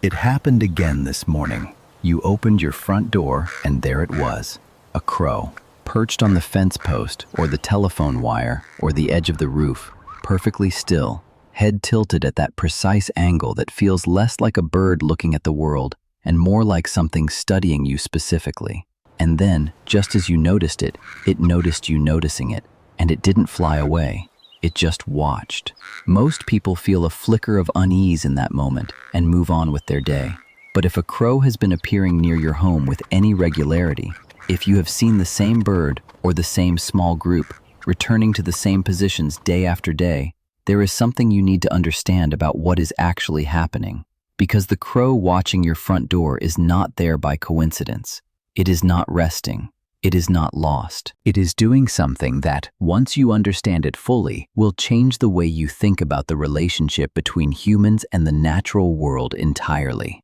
It happened again this morning. You opened your front door, and there it was, a crow, perched on the fence post or the telephone wire or the edge of the roof, perfectly still, head tilted at that precise angle that feels less like a bird looking at the world and more like something studying you specifically. And then, just as you noticed it noticed you noticing it, and it didn't fly away. It just watched. Most people feel a flicker of unease in that moment and move on with their day. But if a crow has been appearing near your home with any regularity, if you have seen the same bird or the same small group returning to the same positions day after day, there is something you need to understand about what is actually happening. Because the crow watching your front door is not there by coincidence. It is not resting. It is not lost. It is doing something that, once you understand it fully, will change the way you think about the relationship between humans and the natural world entirely.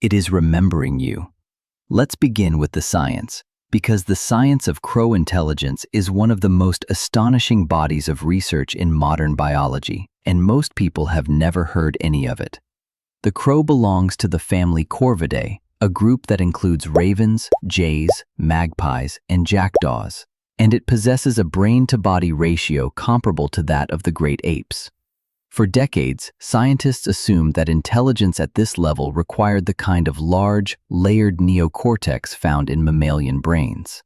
It is remembering you. Let's begin with the science, because the science of crow intelligence is one of the most astonishing bodies of research in modern biology, and most people have never heard any of it. The crow belongs to the family Corvidae, a group that includes ravens, jays, magpies, and jackdaws, and it possesses a brain-to-body ratio comparable to that of the great apes. For decades, scientists assumed that intelligence at this level required the kind of large, layered neocortex found in mammalian brains.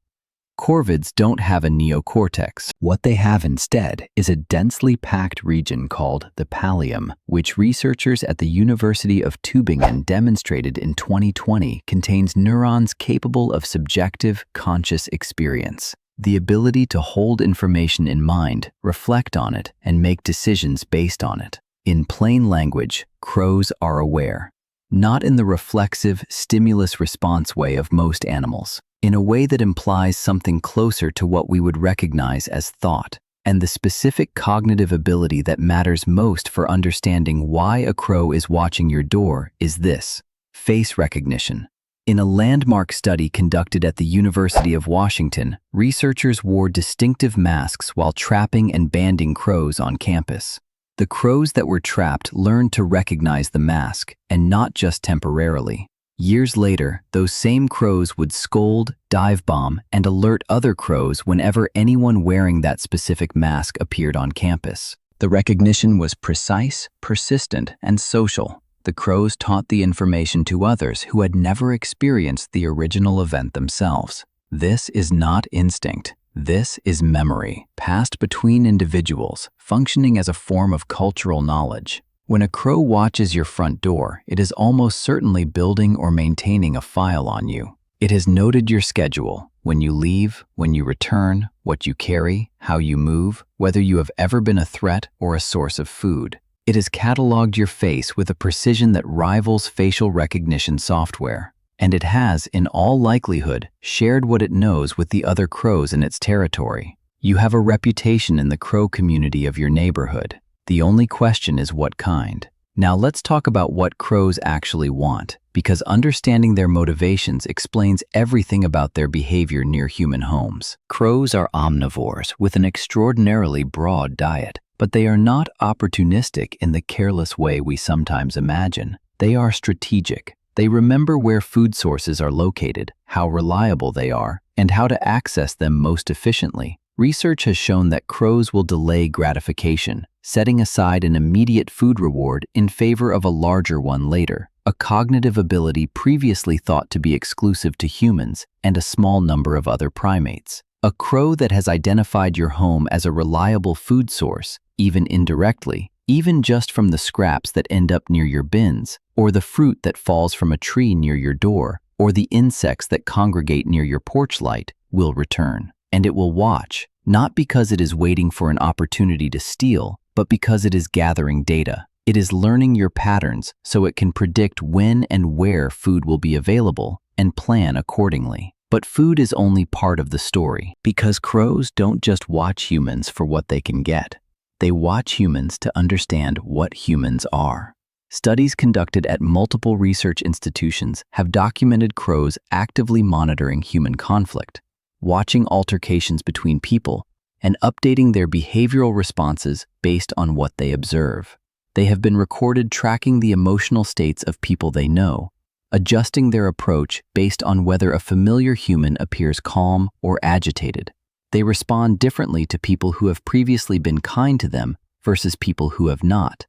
Corvids don't have a neocortex. What they have instead is a densely packed region called the pallium, which researchers at the University of Tübingen demonstrated in 2020 contains neurons capable of subjective, conscious experience, the ability to hold information in mind, reflect on it, and make decisions based on it. In plain language, crows are aware. Not in the reflexive, stimulus-response way of most animals. In a way that implies something closer to what we would recognize as thought, and the specific cognitive ability that matters most for understanding why a crow is watching your door is this: face recognition. In a landmark study conducted at the University of Washington, researchers wore distinctive masks while trapping and banding crows on campus. The crows that were trapped learned to recognize the mask, and not just temporarily. Years later, those same crows would scold, dive bomb, and alert other crows whenever anyone wearing that specific mask appeared on campus. The recognition was precise, persistent, and social. The crows taught the information to others who had never experienced the original event themselves. This is not instinct. This is memory, passed between individuals, functioning as a form of cultural knowledge. When a crow watches your front door, it is almost certainly building or maintaining a file on you. It has noted your schedule, when you leave, when you return, what you carry, how you move, whether you have ever been a threat or a source of food. It has cataloged your face with a precision that rivals facial recognition software. And it has, in all likelihood, shared what it knows with the other crows in its territory. You have a reputation in the crow community of your neighborhood. The only question is what kind. Now let's talk about what crows actually want, because understanding their motivations explains everything about their behavior near human homes. Crows are omnivores with an extraordinarily broad diet, but they are not opportunistic in the careless way we sometimes imagine. They are strategic. They remember where food sources are located, how reliable they are, and how to access them most efficiently. Research has shown that crows will delay gratification, setting aside an immediate food reward in favor of a larger one later, a cognitive ability previously thought to be exclusive to humans and a small number of other primates. A crow that has identified your home as a reliable food source, even indirectly, even just from the scraps that end up near your bins, or the fruit that falls from a tree near your door, or the insects that congregate near your porch light, will return. And it will watch, not because it is waiting for an opportunity to steal, but because it is gathering data. It is learning your patterns so it can predict when and where food will be available and plan accordingly. But food is only part of the story, because crows don't just watch humans for what they can get. They watch humans to understand what humans are. Studies conducted at multiple research institutions have documented crows actively monitoring human conflict, watching altercations between people, and updating their behavioral responses based on what they observe. They have been recorded tracking the emotional states of people they know, adjusting their approach based on whether a familiar human appears calm or agitated. They respond differently to people who have previously been kind to them versus people who have not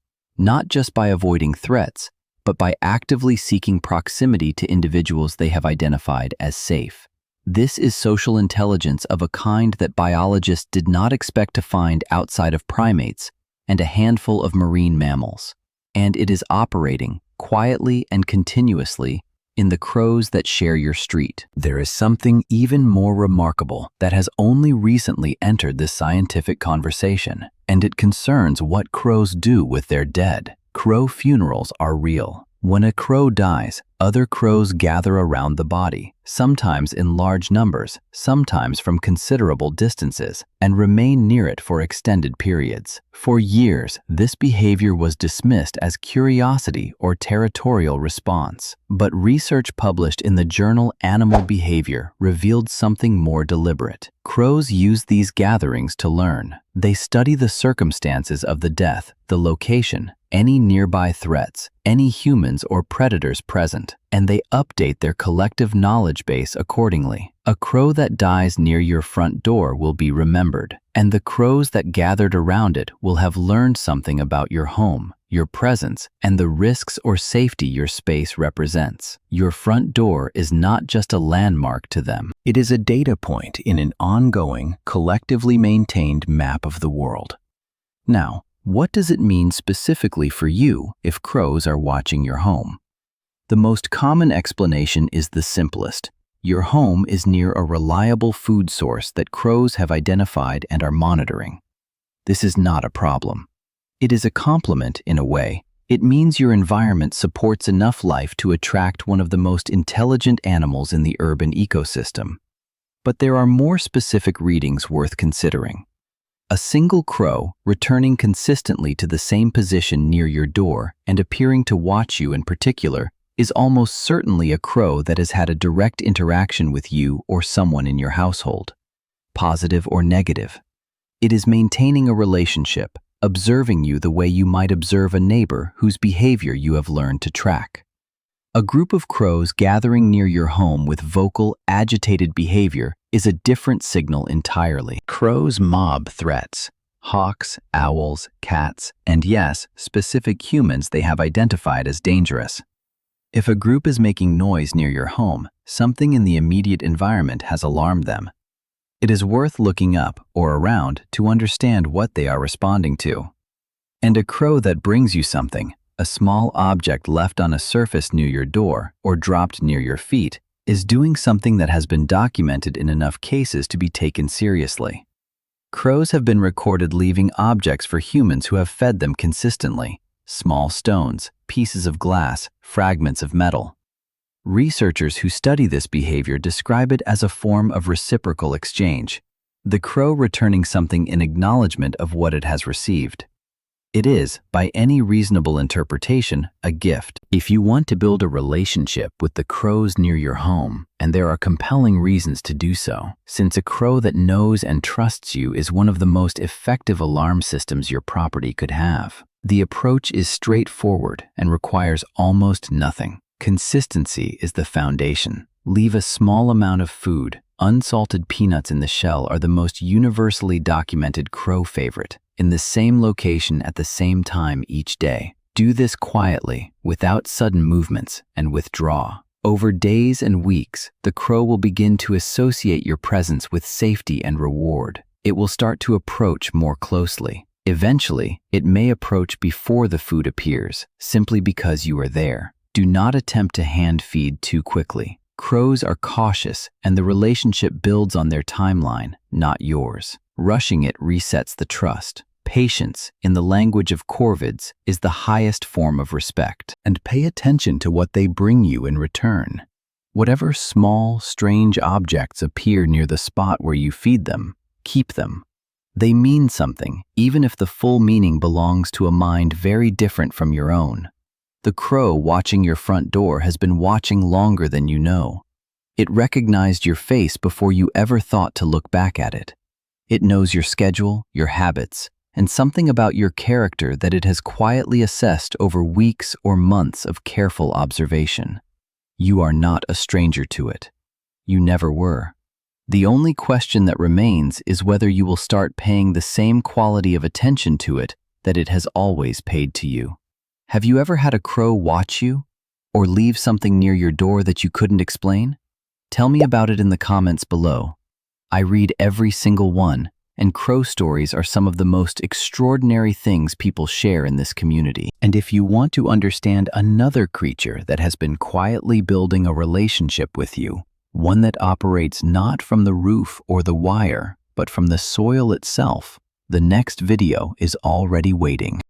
just by avoiding threats, but by actively seeking proximity to individuals they have identified as safe. This is social intelligence of a kind that biologists did not expect to find outside of primates and a handful of marine mammals. And it is operating quietly and continuously in the crows that share your street. There is something even more remarkable that has only recently entered this scientific conversation, and it concerns what crows do with their dead. Crow funerals are real. When a crow dies, other crows gather around the body, sometimes in large numbers, sometimes from considerable distances, and remain near it for extended periods. For years, this behavior was dismissed as curiosity or territorial response. But research published in the journal Animal Behavior revealed something more deliberate. Crows use these gatherings to learn. They study the circumstances of the death, the location, any nearby threats, any humans or predators present, and they update their collective knowledge base accordingly. A crow that dies near your front door will be remembered, and the crows that gathered around it will have learned something about your home, your presence, and the risks or safety your space represents. Your front door is not just a landmark to them. It is a data point in an ongoing, collectively maintained map of the world. Now, what does it mean specifically for you if crows are watching your home? The most common explanation is the simplest. Your home is near a reliable food source that crows have identified and are monitoring. This is not a problem. It is a compliment in a way. It means your environment supports enough life to attract one of the most intelligent animals in the urban ecosystem. But there are more specific readings worth considering. A single crow returning consistently to the same position near your door and appearing to watch you in particular is almost certainly a crow that has had a direct interaction with you or someone in your household, positive or negative. It is maintaining a relationship, observing you the way you might observe a neighbor whose behavior you have learned to track. A group of crows gathering near your home with vocal, agitated behavior is a different signal entirely. Crows mob threats, hawks, owls, cats, and yes, specific humans they have identified as dangerous. If a group is making noise near your home, something in the immediate environment has alarmed them. It is worth looking up or around to understand what they are responding to. And a crow that brings you something, a small object left on a surface near your door or dropped near your feet, is doing something that has been documented in enough cases to be taken seriously. Crows have been recorded leaving objects for humans who have fed them consistently: small stones, pieces of glass, fragments of metal. Researchers who study this behavior describe it as a form of reciprocal exchange, the crow returning something in acknowledgement of what it has received. It is, by any reasonable interpretation, a gift. If you want to build a relationship with the crows near your home, and there are compelling reasons to do so, since a crow that knows and trusts you is one of the most effective alarm systems your property could have. The approach is straightforward and requires almost nothing. Consistency is the foundation. Leave a small amount of food. Unsalted peanuts in the shell are the most universally documented crow favorite, in the same location at the same time each day. Do this quietly, without sudden movements, and withdraw. Over days and weeks, the crow will begin to associate your presence with safety and reward. It will start to approach more closely. Eventually, it may approach before the food appears, simply because you are there. Do not attempt to hand feed too quickly. Crows are cautious, and the relationship builds on their timeline, not yours. Rushing it resets the trust. Patience, in the language of corvids, is the highest form of respect. And pay attention to what they bring you in return. Whatever small, strange objects appear near the spot where you feed them, keep them. They mean something, even if the full meaning belongs to a mind very different from your own. The crow watching your front door has been watching longer than you know. It recognized your face before you ever thought to look back at it. It knows your schedule, your habits, and something about your character that it has quietly assessed over weeks or months of careful observation. You are not a stranger to it. You never were. The only question that remains is whether you will start paying the same quality of attention to it that it has always paid to you. Have you ever had a crow watch you, or leave something near your door that you couldn't explain? Tell me about it in the comments below. I read every single one, and crow stories are some of the most extraordinary things people share in this community. And if you want to understand another creature that has been quietly building a relationship with you, one that operates not from the roof or the wire, but from the soil itself, the next video is already waiting.